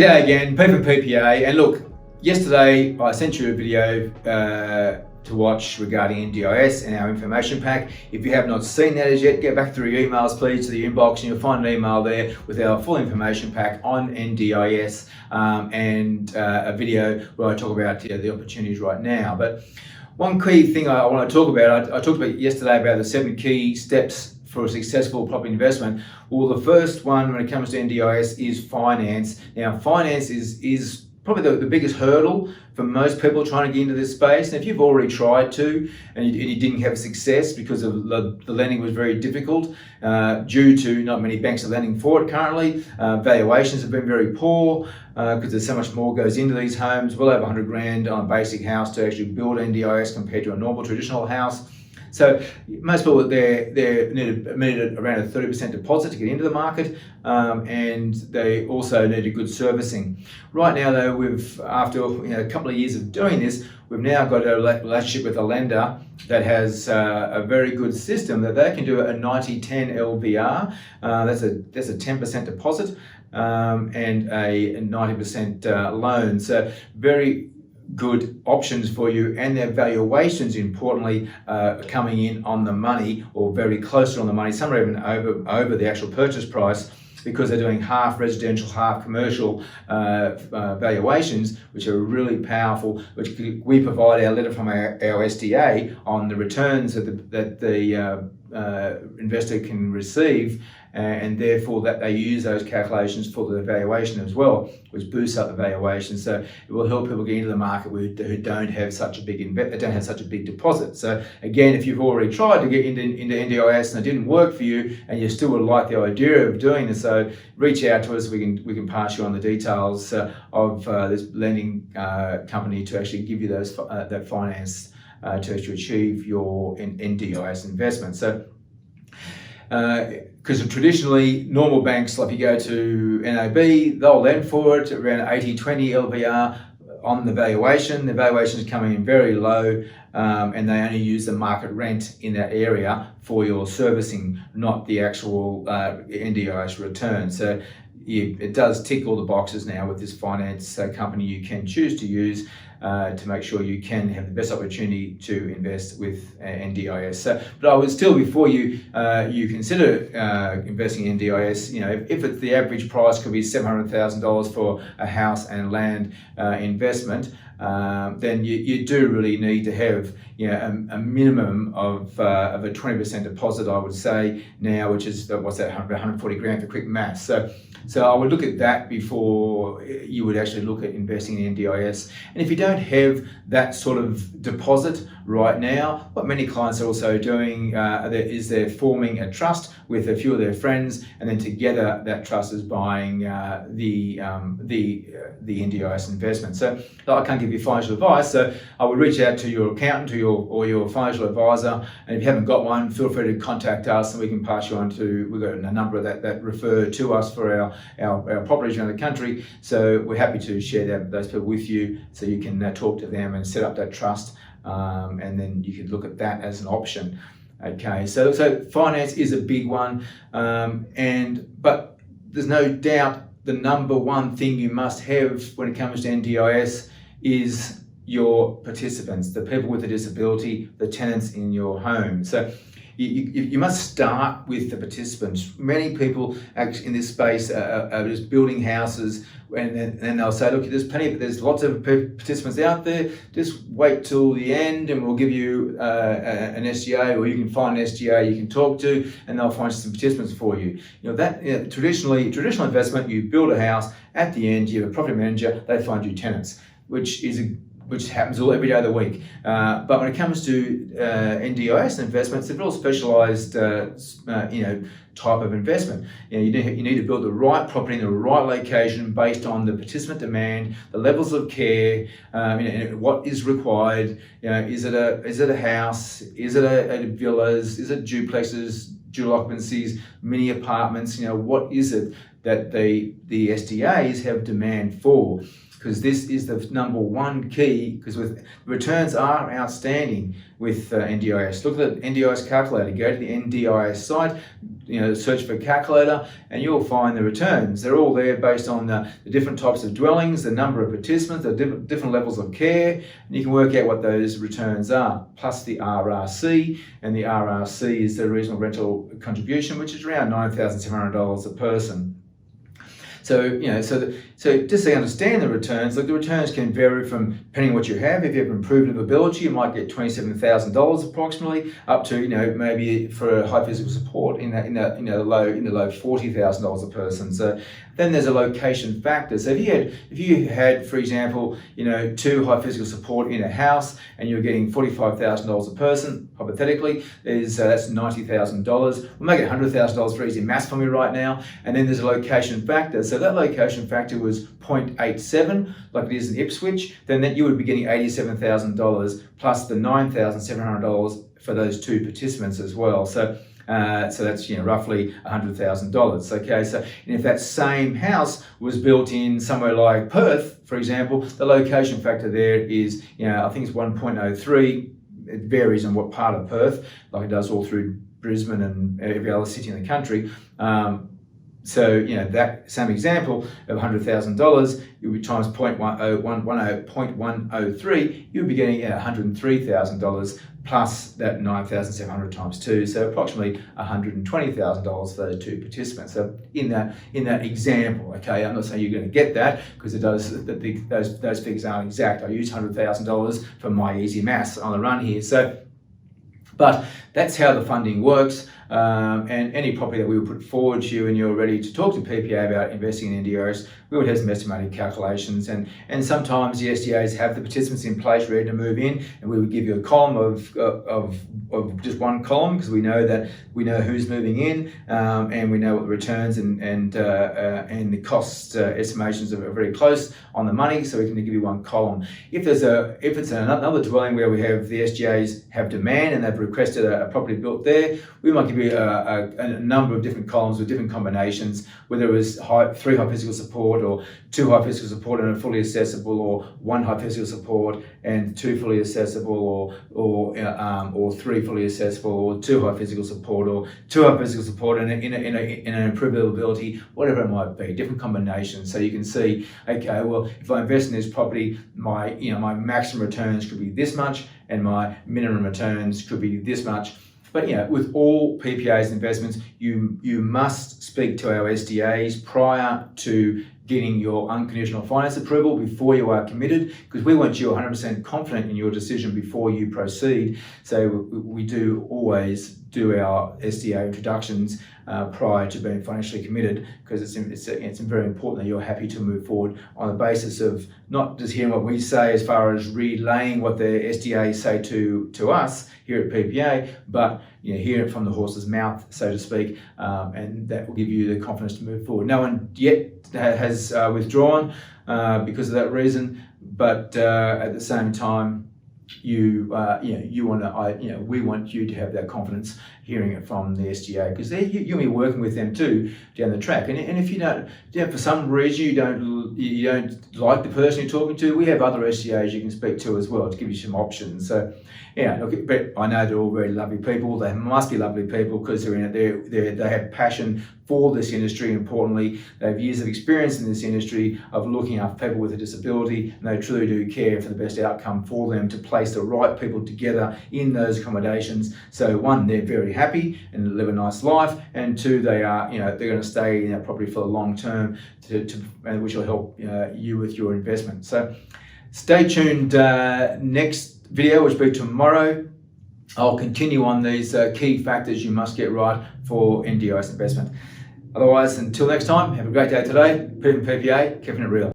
G'day again, P for PPA, and look, yesterday I sent you a video to watch regarding NDIS and our information pack. If you have not seen that as yet, get back through your emails please to the inbox and you'll find an email there with our full information pack on NDIS and a video where I talk about the opportunities right now. But one key thing I want to talk about, I talked about yesterday about the 7 key steps for a successful property investment. Well, the first one when it comes to NDIS is finance. Now, finance is probably the biggest hurdle for most people trying to get into this space. And if you've already tried to and you didn't have success because of the lending was very difficult due to not many banks are lending for it currently, valuations have been very poor because there's so much more goes into these homes, well over 100 grand on a basic house to actually build NDIS compared to a normal traditional house. So most people they need around a 30% deposit to get into the market, and they also need a good servicing. Right now, though, after a couple of years of doing this, we've now got a relationship with a lender that has a very good system that they can do a 90-10 LVR. That's a 10% deposit and a 90% loan. So very good options for you, and their valuations importantly coming in on the money or very close to on the money, some are even over the actual purchase price, because they're doing half residential, half commercial valuations, which are really powerful, which we provide our letter from our SDA on the returns that the investor can receive, and therefore that they use those calculations for the valuation as well, which boosts up the valuation. So it will help people get into the market who don't have such a big deposit. So again, if you've already tried to get into NDIS and it didn't work for you, and you still would like the idea of doing this, so reach out to us. We can pass you on the details of this lending company to actually give you that finance to actually achieve your NDIS investment. So because traditionally normal banks, like you go to NAB, they'll lend for it around 80-20 LVR on the valuation. The valuation is coming in very low, and they only use the market rent in that area for your servicing, not the actual NDIS return. So it does tick all the boxes now with this finance company you can choose to use to make sure you can have the best opportunity to invest with NDIS. So, but I would still, before you consider investing in NDIS, if it's the average price could be $700,000 for a house and land investment, then you do really need to have a minimum of a 20% deposit, I would say now, which is what's that, 140 grand for quick maths. So I would look at that before you would actually look at investing in NDIS. And if you don't have that sort of deposit right now, what many clients are also doing is they're forming a trust with a few of their friends, and then together that trust is buying the NDIS investment. So I can't give you financial advice, so I would reach out to your accountant or your financial advisor, and if you haven't got one, feel free to contact us and we can pass you on to, we've got a number that refer to us for our properties around the country. So we're happy to share those people with you, so you can talk to them and set up that trust, and then you can look at that as an option. Okay, so finance is a big one, but there's no doubt the number one thing you must have when it comes to NDIS is your participants, the people with a disability, the tenants in your home. So you must start with the participants. Many people actually in this space are just building houses, and then they'll say, look, there's lots of participants out there, just wait till the end and we'll give you an SGA, or you can find an SGA you can talk to and they'll find some participants for you. Traditional investment, you build a house, at the end you have a property manager, they find you tenants, which happens every day of the week. But when it comes to NDIS investments, it's a real specialised type of investment. You need to build the right property in the right location based on the participant demand, the levels of care, what is required. Is it a house? Is it a villas? Is it duplexes, dual occupancies, mini apartments? What is it that the SDAs have demand for? because this is the number one key, because with returns are outstanding with NDIS. Look at the NDIS calculator. Go to the NDIS site, search for calculator, and you'll find the returns. They're all there based on the different types of dwellings, the number of participants, the different levels of care, and you can work out what those returns are, plus the RRC, and the RRC is the reasonable rental contribution, which is around $9,700 a person. So, so just so you understand the returns, the returns can vary from, depending on what you have. If you have improved livability, you might get $27,000 approximately, up to, maybe for high physical support in the low $40,000 a person. So then there's a location factor. So if you had, for example, 2 high physical support in a house and you're getting $45,000 a person, hypothetically, that's $90,000. We'll make it $100,000 for easy maths for me right now. And then there's a location factor. So that location factor was 0.87, like it is in Ipswich. Then that you would be getting $87,000 plus the $9,700 for those 2 participants as well. So that's roughly $100,000. Okay, so and if that same house was built in somewhere like Perth, for example, the location factor there is I think it's 1.03. It varies on what part of Perth, like it does all through Brisbane and every other city in the country. So that same example of $100,000, you would times 0.103, you would be getting $103,000 plus that 9,700 times 2, so approximately $120,000 for those 2 participants. So in that example, okay, I'm not saying you're going to get that because those figures aren't exact. I use $100,000 for my easy maths on the run here. But that's how the funding works, and any property that we would put forward to you and you're ready to talk to PPA about investing in NDIS, we would have some estimated calculations, and sometimes the SDAs have the participants in place ready to move in, and we would give you a column of just one column, because we know who's moving in, and we know what the returns and the cost estimations are very close on the money, so we can give you one column. If it's another dwelling where we have the SDAs have demand and they've requested a property built there, we might give you a number of different columns with different combinations, whether it was 3 high physical support, or 2 high physical support and a fully accessible, or 1 high physical support and 2 fully accessible, or 3 fully accessible, or 2 high physical support, or 2 high physical support and in an improved livability, whatever it might be, different combinations. So you can see, okay, well, if I invest in this property, my maximum returns could be this much, and my minimum returns could be this much. But with all PPA's investments, you must speak to our SDAs prior to getting your unconditional finance approval before you are committed, because we want you 100% confident in your decision before you proceed. So we do always do our SDA introductions prior to being financially committed, because it's very important that you're happy to move forward on the basis of not just hearing what we say as far as relaying what the SDA say to us here at PPA, but hear it from the horse's mouth, so to speak, and that will give you the confidence to move forward. No one yet has withdrawn because of that reason, but at the same time, we want you to have that confidence hearing it from the SDA, because you'll be working with them too down the track. And if you don't, for some reason you don't like the person you're talking to, we have other SDAs you can speak to as well to give you some options. So look, but I know they're all very lovely people. They must be lovely people because they're in it. They have passion for this industry. Importantly, they have years of experience in this industry of looking after people with a disability, and they truly do care for the best outcome for them, to place the right people together in those accommodations. So 1, they're very happy and live a nice life, and 2, they are they're going to stay in that property for the long term, which will help you with your investment. So stay tuned. Next video, which will be tomorrow, I'll continue on these key factors you must get right for NDIS investment. Otherwise, until next time, have a great day today. Peter from PPA, keeping it real.